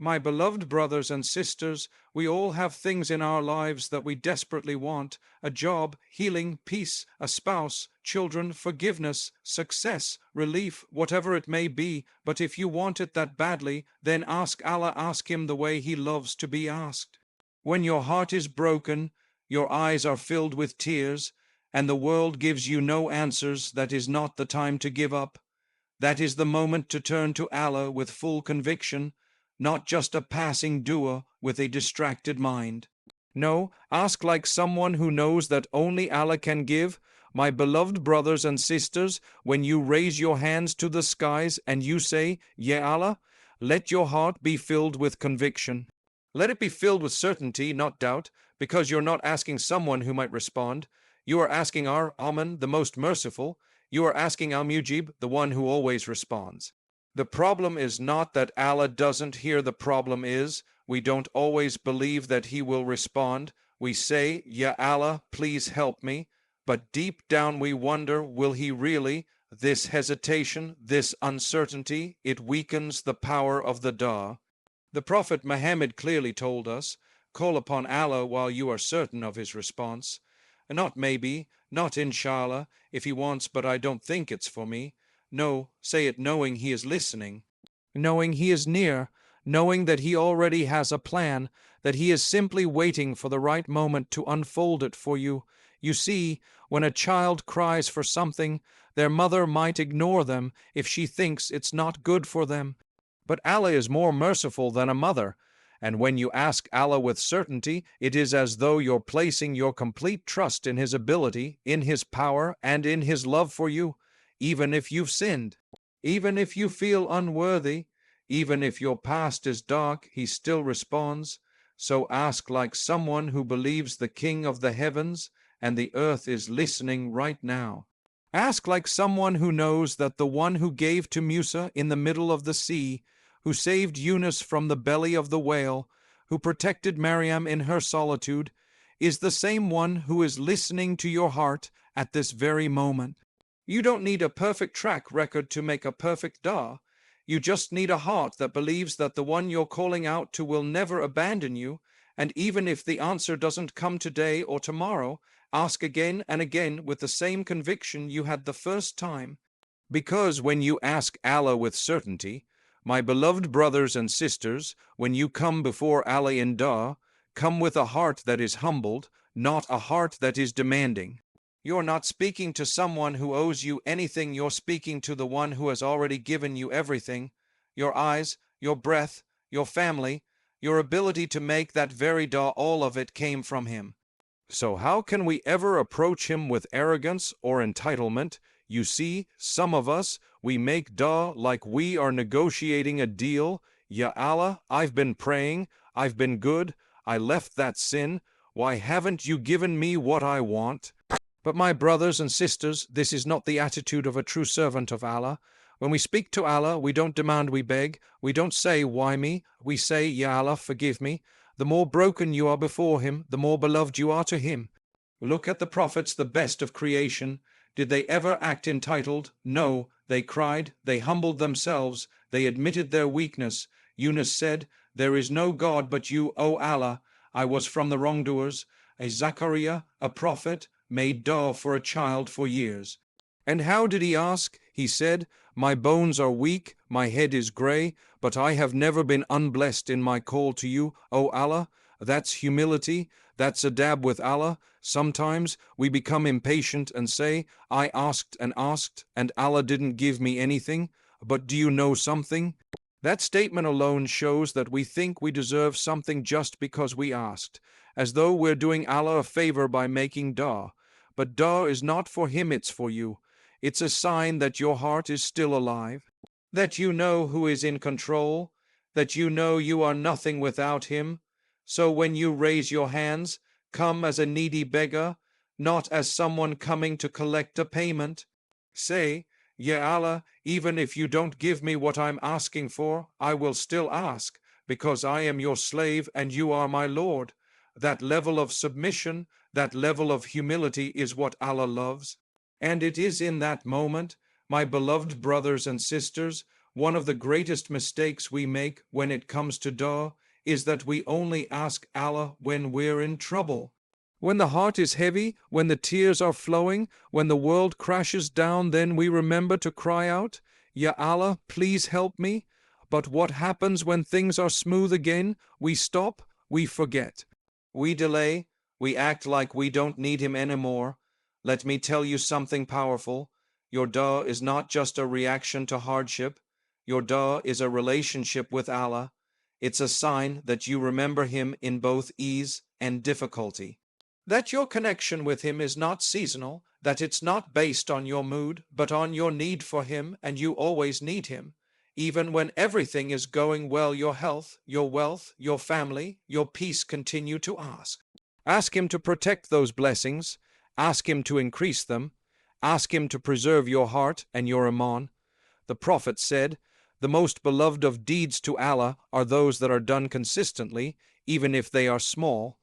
My beloved brothers and sisters, we all have things in our lives that we desperately want: a job, healing, peace, a spouse, children, forgiveness, success, relief, whatever it may be. But if you want it that badly, then ask Allah, ask Him the way He loves to be asked. When your heart is broken, your eyes are filled with tears, and the world gives you no answers, that is not the time to give up. That is the moment to turn to Allah with full conviction, not just a passing dua with a distracted mind. No, ask like someone who knows that only Allah can give. My beloved brothers and sisters, when you raise your hands to the skies and you say, Ya Allah, let your heart be filled with conviction. Let it be filled with certainty, not doubt, because you're not asking someone who might respond. You are asking Ar-Rahman, the most merciful. You are asking Al-Mujib, the one who always responds. The problem is not that Allah doesn't hear. The problem is we don't always believe that He will respond. We say, Ya Allah, please help me. But deep down we wonder, will He really? This hesitation, this uncertainty, it weakens the power of the dua. The Prophet Muhammad clearly told us, call upon Allah while you are certain of His response. Not maybe, not inshallah, if He wants, but I don't think it's for me. No, say it knowing He is listening, knowing He is near, knowing that He already has a plan, that He is simply waiting for the right moment to unfold it for you. You see, when a child cries for something, their mother might ignore them if she thinks it's not good for them. But Allah is more merciful than a mother, and when you ask Allah with certainty, it is as though you're placing your complete trust in His ability, in His power, and in His love for you. Even if you've sinned, even if you feel unworthy, even if your past is dark, He still responds. So ask like someone who believes the King of the heavens and the earth is listening right now. Ask like someone who knows that the one who gave to Musa in the middle of the sea, who saved Yunus from the belly of the whale, who protected Maryam in her solitude, is the same one who is listening to your heart at this very moment. You don't need a perfect track record to make a perfect dua. You just need a heart that believes that the one you're calling out to will never abandon you, and even if the answer doesn't come today or tomorrow, ask again and again with the same conviction you had the first time. Because when you ask Allah with certainty, my beloved brothers and sisters, when you come before Allah in dua, come with a heart that is humbled, not a heart that is demanding. You're not speaking to someone who owes you anything, you're speaking to the one who has already given you everything. Your eyes, your breath, your family, your ability to make that very dua, all of it came from Him. So how can we ever approach Him with arrogance or entitlement? You see, some of us, we make dua like we are negotiating a deal. Ya Allah, I've been praying, I've been good, I left that sin, why haven't you given me what I want? But my brothers and sisters, this is not the attitude of a true servant of Allah. When we speak to Allah, we don't demand, we beg. We don't say, why me? We say, Ya Allah, forgive me. The more broken you are before Him, the more beloved you are to Him. Look at the prophets, the best of creation. Did they ever act entitled? No. They cried, they humbled themselves, they admitted their weakness. Yunus said, there is no God but you, O Allah. I was from the wrongdoers. A Zachariah, a prophet, made dua for a child for years. And how did he ask? He said, my bones are weak, my head is grey, but I have never been unblessed in my call to you, O Allah. That's humility, that's adab with Allah. Sometimes we become impatient and say, I asked, and Allah didn't give me anything, but do you know something? That statement alone shows that we think we deserve something just because we asked, as though we're doing Allah a favor by making dua. But dua is not for Him, it's for you. It's a sign that your heart is still alive, that you know who is in control, that you know you are nothing without Him. So when you raise your hands, come as a needy beggar, not as someone coming to collect a payment. Say, Ya Allah, even if you don't give me what I'm asking for, I will still ask, because I am your slave and you are my Lord. That level of submission, that level of humility is what Allah loves. And it is in that moment, my beloved brothers and sisters, One of the greatest mistakes we make when it comes to dua is that we only ask Allah when we're in trouble. When the heart is heavy, when the tears are flowing, when the world crashes down, then we remember to cry out, Ya Allah, please help me. But what happens when things are smooth again? We stop, we forget. We delay, we act like we don't need Him anymore. Let me tell you something powerful. Your dua is not just a reaction to hardship. Your dua is a relationship with Allah. It's a sign that you remember Him in both ease and difficulty. That your connection with Him is not seasonal, that it's not based on your mood, but on your need for Him, and you always need Him. Even when everything is going well, your health, your wealth, your family, your peace continue to ask. Ask Him to protect those blessings. Ask Him to increase them. Ask Him to preserve your heart and your iman. The Prophet said, the most beloved of deeds to Allah are those that are done consistently, even if they are small.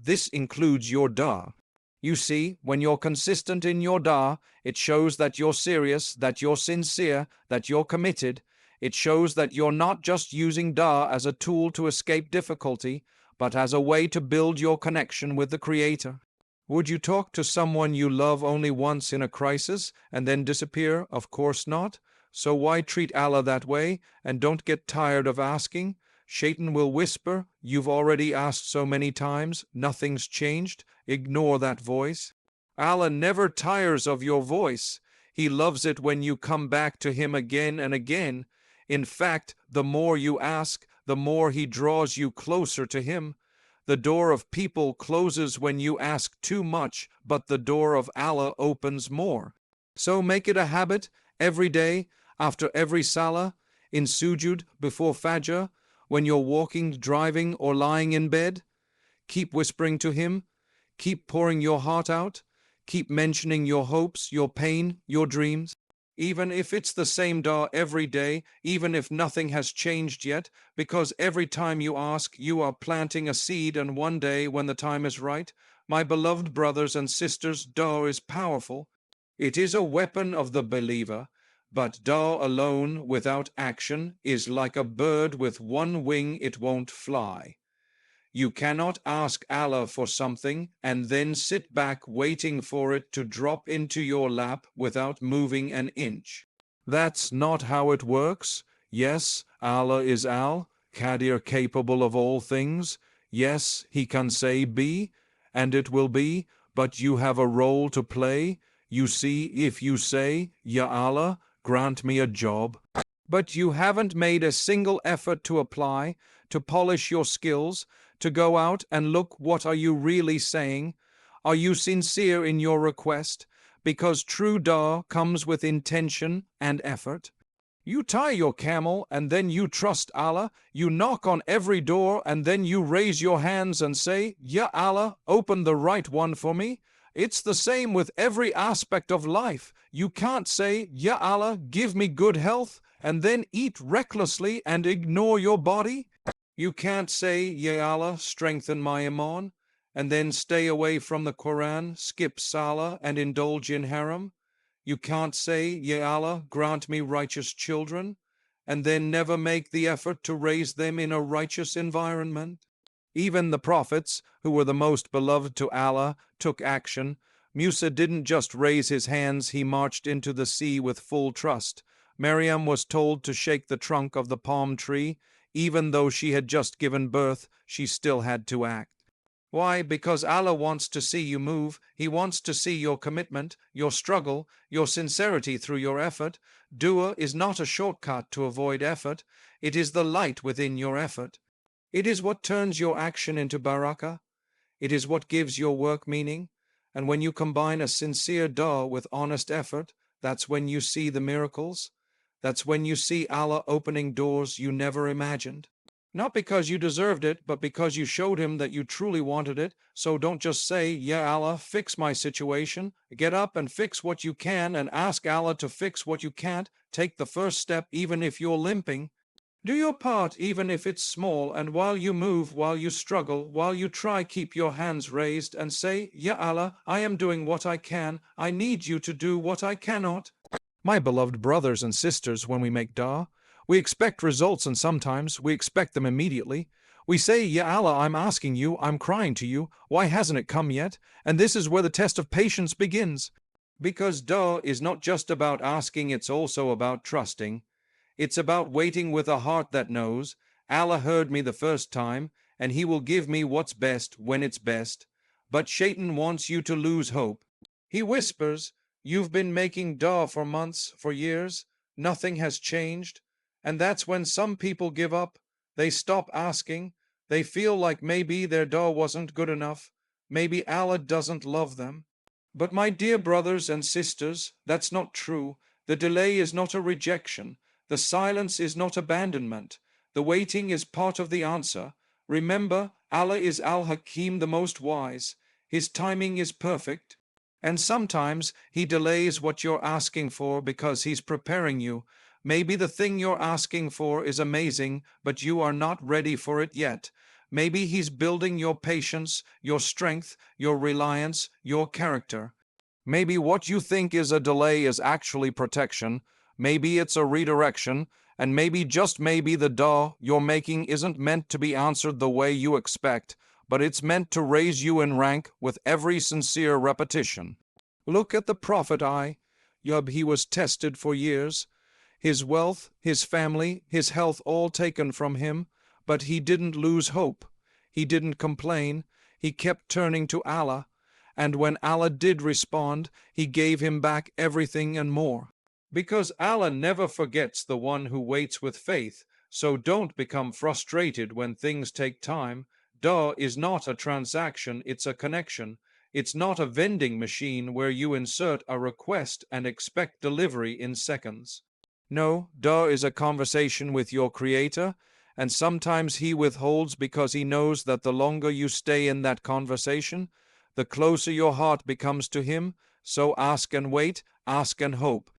This includes your dua. You see, when you're consistent in your dua, it shows that you're serious, that you're sincere, that you're committed. It shows that you're not just using dua as a tool to escape difficulty, but as a way to build your connection with the Creator. Would you talk to someone you love only once in a crisis and then disappear? Of course not. So why treat Allah that way, and don't get tired of asking? Shaitan will whisper, you've already asked so many times, nothing's changed. Ignore that voice. Allah never tires of your voice. He loves it when you come back to Him again and again. In fact, the more you ask, the more He draws you closer to Him. The door of people closes when you ask too much, but the door of Allah opens more. So make it a habit every day, after every salah, in sujud, before fajr, when you're walking, driving, or lying in bed. Keep whispering to Him. Keep pouring your heart out. Keep mentioning your hopes, your pain, your dreams. Even if it's the same dua every day, even if nothing has changed yet, because every time you ask, you are planting a seed, and one day, when the time is right, my beloved brothers and sisters, dua is powerful. It is a weapon of the believer. But dua alone, without action, is like a bird with one wing, it won't fly. You cannot ask Allah for something and then sit back waiting for it to drop into your lap without moving an inch. That's not how it works. Yes, Allah is Al-Qadir, capable of all things. Yes, He can say be, and it will be, but you have a role to play. You see, if you say, Ya Allah, grant me a job, but you haven't made a single effort to apply, to polish your skills, to go out and look, what are you really saying? Are you sincere in your request? Because true dua comes with intention and effort. You tie your camel and then you trust Allah. You knock on every door and then you raise your hands and say, Ya Allah, open the right one for me. It's the same with every aspect of life. You can't say, Ya Allah, give me good health, and then eat recklessly and ignore your body. You can't say, Ya Allah, strengthen my iman, and then stay away from the Quran, skip salah, and indulge in haram. You can't say, Ya Allah, grant me righteous children, and then never make the effort to raise them in a righteous environment. Even the prophets, who were the most beloved to Allah, took action. Musa didn't just raise his hands, he marched into the sea with full trust. Maryam was told to shake the trunk of the palm tree. Even though she had just given birth, she still had to act. Why? Because Allah wants to see you move. He wants to see your commitment, your struggle, your sincerity through your effort. Dua is not a shortcut to avoid effort. It is the light within your effort. It is what turns your action into barakah. It is what gives your work meaning. And when you combine a sincere dua with honest effort, that's when you see the miracles. That's when you see Allah opening doors you never imagined. Not because you deserved it, but because you showed Him that you truly wanted it. So don't just say, Ya Allah, fix my situation. Get up and fix what you can and ask Allah to fix what you can't. Take the first step even if you're limping. Do your part even if it's small, and while you move, while you struggle, while you try, keep your hands raised and say, Ya Allah, I am doing what I can. I need you to do what I cannot. My beloved brothers and sisters, when we make dua, We expect results and sometimes we expect them immediately. We say, Ya Allah, I'm asking you, I'm crying to you, why hasn't it come yet? And this is where the test of patience begins. Because dua is not just about asking, it's also about trusting. It's about waiting with a heart that knows, Allah heard me the first time, and He will give me what's best when it's best. But Shaitan wants you to lose hope. He whispers, you've been making dua for months, for years, nothing has changed. And that's when some people give up. They stop asking. They feel like maybe their dua wasn't good enough. Maybe Allah doesn't love them. But my dear brothers and sisters, that's not true. The delay is not a rejection. The silence is not abandonment. The waiting is part of the answer. Remember, Allah is Al-Hakim, the most wise. His timing is perfect. And sometimes He delays what you're asking for because He's preparing you. Maybe the thing you're asking for is amazing, but you are not ready for it yet. Maybe He's building your patience, your strength, your reliance, your character. Maybe what you think is a delay is actually protection. Maybe it's a redirection. And maybe, just maybe, the dua you're making isn't meant to be answered the way you expect, but it's meant to raise you in rank with every sincere repetition. Look at the Prophet Yub, he was tested for years. His wealth, his family, his health all taken from him, but he didn't lose hope. He didn't complain. He kept turning to Allah. And when Allah did respond, He gave him back everything and more. Because Allah never forgets the one who waits with faith, so don't become frustrated when things take time. Dua is not a transaction, it's a connection. It's not a vending machine where you insert a request and expect delivery in seconds. No, dua is a conversation with your Creator, and sometimes He withholds because He knows that the longer you stay in that conversation, the closer your heart becomes to Him. So ask and wait, ask and hope.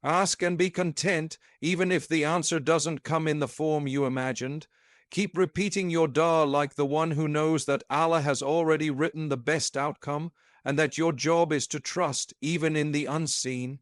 Ask and be content, even if the answer doesn't come in the form you imagined. Keep repeating your dua like the one who knows that Allah has already written the best outcome, and that your job is to trust even in the unseen.